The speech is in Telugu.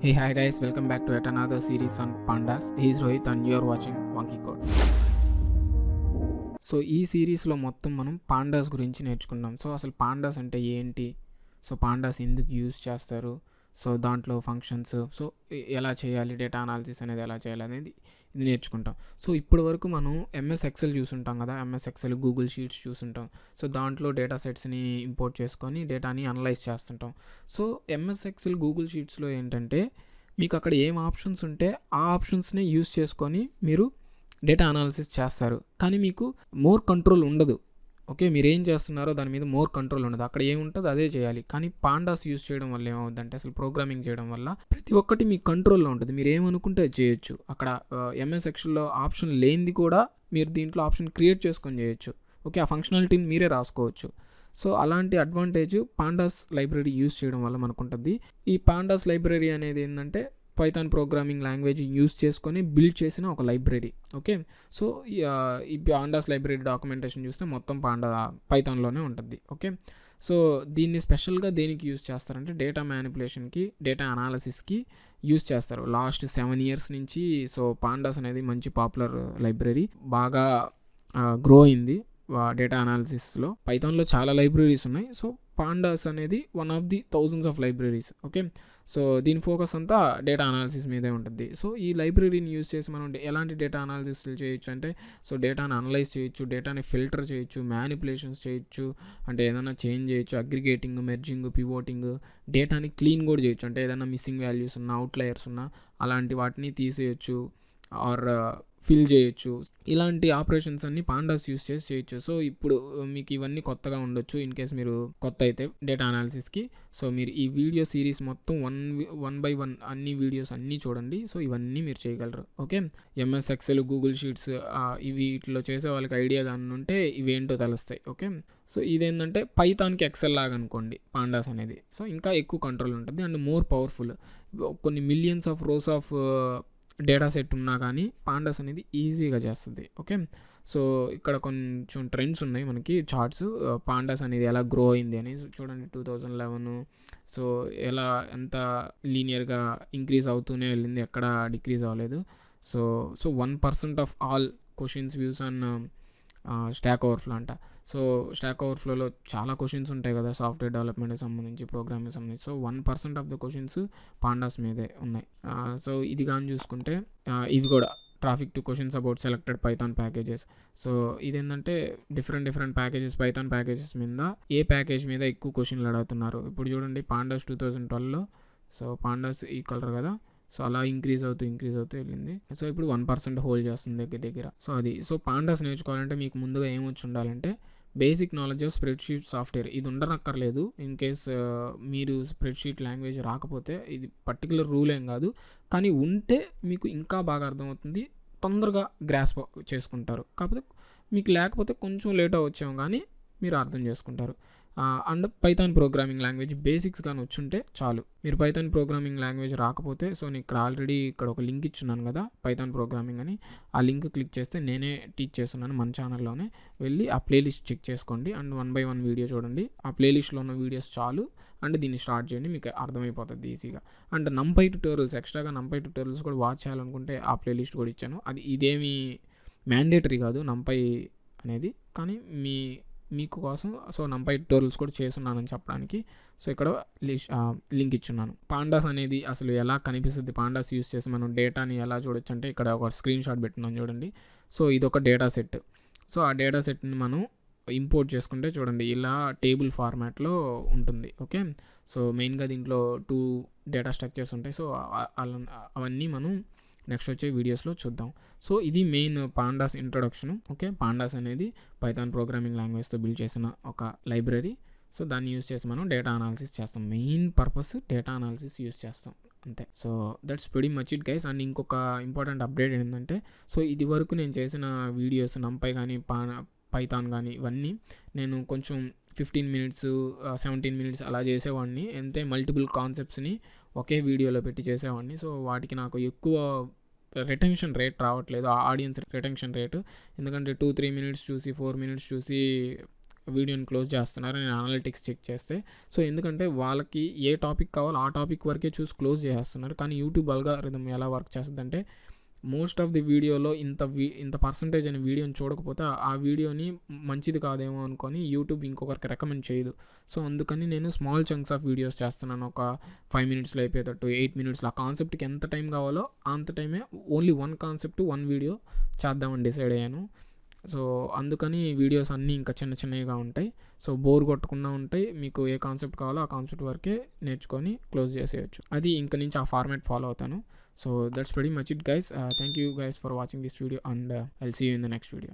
Hey, hi guys, welcome back to yet another series on pandas. This is Rohit and you're watching Wonky Code. So ఈ సిరీస్లో మొత్తం మనం పాండాస్ గురించి నేర్చుకున్నాం. సో అసలు పాండాస్ అంటే ఏంటి, సో పాండాస్ ఎందుకు యూజ్ చేస్తారు, సో దాంట్లో ఫంక్షన్స్, సో ఎలా చేయాలి, డేటా అనాలిసిస్ అనేది ఎలా చేయాలి అనేది ఇది నేర్చుకుంటాం. సో ఇప్పటి వరకు మనం ఎంఎస్ ఎక్సెల్ చూసుంటాం కదా, ఎంఎస్ ఎక్సెల్, గూగుల్ షీట్స్ చూసుంటాం. సో దాంట్లో డేటా సెట్స్ని ఇంపోర్ట్ చేసుకొని డేటాని అనలైజ్ చేస్తుంటాం. సో ఎంఎస్ ఎక్సెల్, గూగుల్ షీట్స్లో ఏంటంటే మీకు అక్కడ ఏం ఆప్షన్స్ ఉంటే ఆ ఆప్షన్స్ని యూజ్ చేసుకొని మీరు డేటా అనాలిసిస్ చేస్తారు, కానీ మీకు మోర్ కంట్రోల్ ఉండదు. ఓకే, మీరు ఏం చేస్తున్నారో దాని మీద మోర్ కంట్రోల్ ఉండదు. అక్కడ ఏముంటుందో అదే చేయాలి. కానీ పాండాస్ యూజ్ చేయడం వల్ల ఏమవుతుందంటే, అసలు ప్రోగ్రామింగ్ చేయడం వల్ల ప్రతి ఒక్కటి మీ కంట్రోల్లో ఉంటుంది. మీరు ఏమనుకుంటే అది చేయొచ్చు. అక్కడ ఎంఎస్ ఎక్సెల్లో ఆప్షన్ లేనిది కూడా మీరు దీంట్లో ఆప్షన్ క్రియేట్ చేసుకొని చేయొచ్చు. ఓకే, ఆ ఫంక్షనాలిటీని మీరే రాసుకోవచ్చు. సో అలాంటి అడ్వాంటేజ్ పాండాస్ లైబ్రరీ యూజ్ చేయడం వల్ల మనకు ఉంటుంది. ఈ పాండాస్ లైబ్రరీ అనేది ఏంటంటే పైథాన్ ప్రోగ్రామింగ్ లాంగ్వేజ్ యూజ్ చేసుకొని బిల్డ్ చేసిన ఒక లైబ్రరీ. ఓకే, సో ఈ పాండాస్ లైబ్రరీ డాక్యుమెంటేషన్ చూస్తే మొత్తం పైథాన్లోనే ఉంటుంది. ఓకే, సో దీన్ని స్పెషల్గా దేనికి యూజ్ చేస్తారంటే డేటా మ్యానిపులేషన్కి, డేటా అనాలిసిస్కి యూజ్ చేస్తారు. లాస్ట్ 7 years నుంచి సో పాండాస్ అనేది మంచి పాపులర్ లైబ్రరీ, బాగా గ్రో అయింది డేటా అనాలిసిస్లో. పైథాన్లో చాలా లైబ్రరీస్ ఉన్నాయి. సో పాండాస్ అనేది one of the thousands of libraries. Okay, so దీని ఫోకస్ అంతా డేటా అనాలిసిస్ మీదే ఉంటుంది. సో ఈ లైబ్రరీని యూజ్ చేసి మనం ఎలాంటి డేటా అనాలిసిస్ చేయొచ్చు అంటే, సో డేటాని అనలైజ్ చేయొచ్చు, డేటాని ఫిల్టర్ చేయొచ్చు, మ్యానిపులేషన్స్ చేయొచ్చు, అంటే ఏదైనా చేంజ్ చేయొచ్చు, అగ్రిగేటింగ్, మెర్జింగ్, పివోటింగ్, డేటాని క్లీన్ కూడా చేయొచ్చు. అంటే ఏదైనా మిస్సింగ్ వాల్యూస్ ఉన్నా, అవుట్లయర్స్ ఉన్నా అలాంటి వాటిని తీసేయచ్చు ఆర్ ఫిల్ చేయొచ్చు. ఇలాంటి ఆపరేషన్స్ అన్ని పాండాస్ యూస్ చేసి చేయొచ్చు. సో ఇప్పుడు మీకు ఇవన్నీ కొత్తగా ఉండొచ్చు ఇన్ కేస్ మీరు కొత్త అయితే డేటా అనాలిసిస్కి. సో మీరు ఈ వీడియో సిరీస్ మొత్తం వన్ బై వన్ అన్ని వీడియోస్ అన్నీ చూడండి. సో ఇవన్నీ మీరు చేయగలరు. Okay, MS Excel, Google sheets వీటిలో చేసే వాళ్ళకి ఐడియా కానీ ఉంటే ఇవేంటో తెలుస్తాయి. ఓకే, సో ఇదేంటంటే పైథాన్కి ఎక్సెల్ లాగా అనుకోండి పాండాస్ అనేది. సో ఇంకా ఎక్కువ కంట్రోల్ ఉంటుంది అండ్ మోర్ పవర్ఫుల్. కొన్ని millions of rows of data set ఉన్నా కానీ పాండాస్ అనేది ఈజీగా చేస్తుంది. ఓకే, సో ఇక్కడ కొంచెం ట్రెండ్స్ ఉన్నాయి మనకి, చార్ట్స్. పాండాస్ అనేది ఎలా గ్రో అయింది అని చూడండి. 2011 సో ఎంత లీనియర్గా ఇంక్రీజ్ అవుతూనే వెళ్ళింది, ఎక్కడ డిక్రీజ్ అవ్వలేదు. So 1% of all questions views on stock overflow అంట. సో స్టాక్ ఓవర్ఫ్లోలో చాలా క్వశ్చన్స్ ఉంటాయి కదా, సాఫ్ట్వేర్ డెవలప్మెంట్కి సంబంధించి, ప్రోగ్రామింగ్ సంబంధించి. So 1% of the questions pandas మీదే ఉన్నాయి. సో ఇది కానీ చూసుకుంటే ఇవి కూడా traffic to questions about selected Python packages. So ఇదేంటంటే డిఫరెంట్ ప్యాకేజెస్, పైథాన్ ప్యాకేజెస్ మీద ఏ ప్యాకేజ్ మీద ఎక్కువ క్వశ్చన్లు అడుగుతున్నారు. ఇప్పుడు చూడండి పాండాస్ 2012లో సో పాండాస్ ఈ కలర్ కదా, సో అలా ఇంక్రీజ్ అవుతూ వెళ్ళింది. సో ఇప్పుడు 1% హోల్డ్ చేస్తుంది దగ్గర. సో అది. సో పాండాస్ నేర్చుకోవాలంటే మీకు ముందుగా ఏమొచ్చి ఉండాలంటే basic knowledge of spreadsheet software. ఇది ఉండనక్కర్లేదు. ఇన్ కేస్ మీరు స్ప్రెడ్షీట్ లాంగ్వేజ్ రాకపోతే, ఇది పర్టికులర్ రూల్ ఏం కాదు, కానీ ఉంటే మీకు ఇంకా బాగా అర్థమవుతుంది, తొందరగా గ్రాస్ప్ చేసుకుంటారు. కాకపోతే మీకు లేకపోతే కొంచెం లేట్ అవ్వచ్చేమో కానీ మీరు అర్థం చేసుకుంటారు. And Python programming language basics కానీ వచ్చుంటే చాలు. మీరు పైథాన్ ప్రోగ్రామింగ్ లాంగ్వేజ్ రాకపోతే, సో నేను ఇక్కడ ఒక లింక్ ఇచ్చున్నాను కదా పైథాన్ ప్రోగ్రామింగ్ అని, ఆ లింక్ క్లిక్ చేస్తే నేనే టీచ్ చేస్తున్నాను మన ఛానల్లోనే. వెళ్ళి ఆ ప్లేలిస్ట్ చెక్ చేసుకోండి అండ్ 1 by 1 వీడియో చూడండి. ఆ ప్లేలిస్ట్లో ఉన్న వీడియోస్ చాలు అండ్ దీన్ని స్టార్ట్ చేయండి, మీకు అర్థమైపోతుంది ఈజీగా. అండ్ NumPy ట్యూటోరియల్స్, ఎక్స్ట్రాగా NumPy ట్యూటోరియల్స్ కూడా వాచ్ చేయాలనుకుంటే ఆ ప్లేలిస్ట్ కూడా ఇచ్చాను. ఇదేమీ మ్యాండేటరీ కాదు NumPy అనేది, కానీ మీకు కోసం సో NumPy ట్యూటోరియల్స్ కూడా చేస్తున్నానని చెప్పడానికి. సో ఇక్కడ లింక్ ఇచ్చున్నాను. పాండాస్ అనేది అసలు ఎలా కనిపిస్తుంది, పాండాస్ యూస్ చేసి మనం డేటాని ఎలా చూడొచ్చు అంటే, ఇక్కడ ఒక స్క్రీన్ షాట్ పెట్టున్నాను చూడండి. సో ఇదొక డేటా సెట్. సో ఆ డేటా సెట్ని మనం ఇంపోర్ట్ చేసుకుంటే చూడండి ఇలా టేబుల్ ఫార్మాట్లో ఉంటుంది. ఓకే, సో మెయిన్గా దీంట్లో 2 డేటా స్ట్రక్చర్స్ ఉంటాయి. సో అవన్నీ మనం నెక్స్ట్ వచ్చే వీడియోస్లో చూద్దాం. సో ఇది main pandas introduction. Okay, pandas అనేది పైథాన్ ప్రోగ్రామింగ్ లాంగ్వేజ్తో బిల్డ్ చేసిన ఒక లైబ్రరీ. సో దాన్ని యూస్ చేసి మనం డేటా అనాలిసిస్ చేస్తాం. Main purpose data analysis use చేస్తాం అంతే. So that's very much it guys. And ఇంకొక ఇంపార్టెంట్ అప్డేట్ ఏంటంటే, సో ఇది వరకు నేను చేసిన వీడియోస్ NumPy కానీ పైథాన్ కానీ ఇవన్నీ నేను కొంచెం 15 minutes 17 minutes అలా చేసేవాడిని. అంటే మల్టిపుల్ కాన్సెప్ట్స్ని ఒకే వీడియోలో పెట్టి చేసేవాడిని. సో వాటికి నాకు ఎక్కువ రిటెన్షన్ రేట్ రావట్లేదు, ఆడియన్స్ రిటెన్షన్ రేటు. ఎందుకంటే 2-3 minutes చూసి 4 minutes చూసి వీడియోని క్లోజ్ చేస్తున్నారు నేను అనలిటిక్స్ చెక్ చేస్తే. సో ఎందుకంటే వాళ్ళకి ఏ టాపిక్ కావాలో ఆ టాపిక్ వరకే చూసి క్లోజ్ చేసేస్తున్నారు. కానీ యూట్యూబ్ అల్గారిథం ఎలా వర్క్ చేస్తుందంటే మోస్ట్ ఆఫ్ ది వీడియోలో ఇంత పర్సంటేజ్ అనే వీడియోని చూడకపోతే ఆ వీడియోని మంచిది కాదేమో అనుకొని యూట్యూబ్ ఇంకొకరికి రికమెండ్ చేయదు. సో అందుకని నేను స్మాల్ చంక్స్ ఆఫ్ వీడియోస్ చేస్తున్నాను. ఒక 5 మినిట్స్లో అయిపోయేటట్టు, 8 మినిట్స్లో. ఆ కాన్సెప్ట్కి ఎంత టైం కావాలో అంత టైమే ఓన్లీ 1 కాన్సెప్ట్ 1 వీడియో చేద్దామని డిసైడ్ అయ్యాను. సో అందుకని వీడియోస్ అన్నీ ఇంకా చిన్న చిన్నవిగా ఉంటాయి. సో బోర్ కొట్టకుండా ఉంటాయి. మీకు ఏ కాన్సెప్ట్ కావాలో ఆ కాన్సెప్ట్ వరకే నేర్చుకొని క్లోజ్ చేసేయచ్చు. అది ఇంక నుంచి ఆ ఫార్మాట్ ఫాలో అవుతాను. So that's pretty much it, guys. Thank you guys for watching this video, and I'll see you in the next video.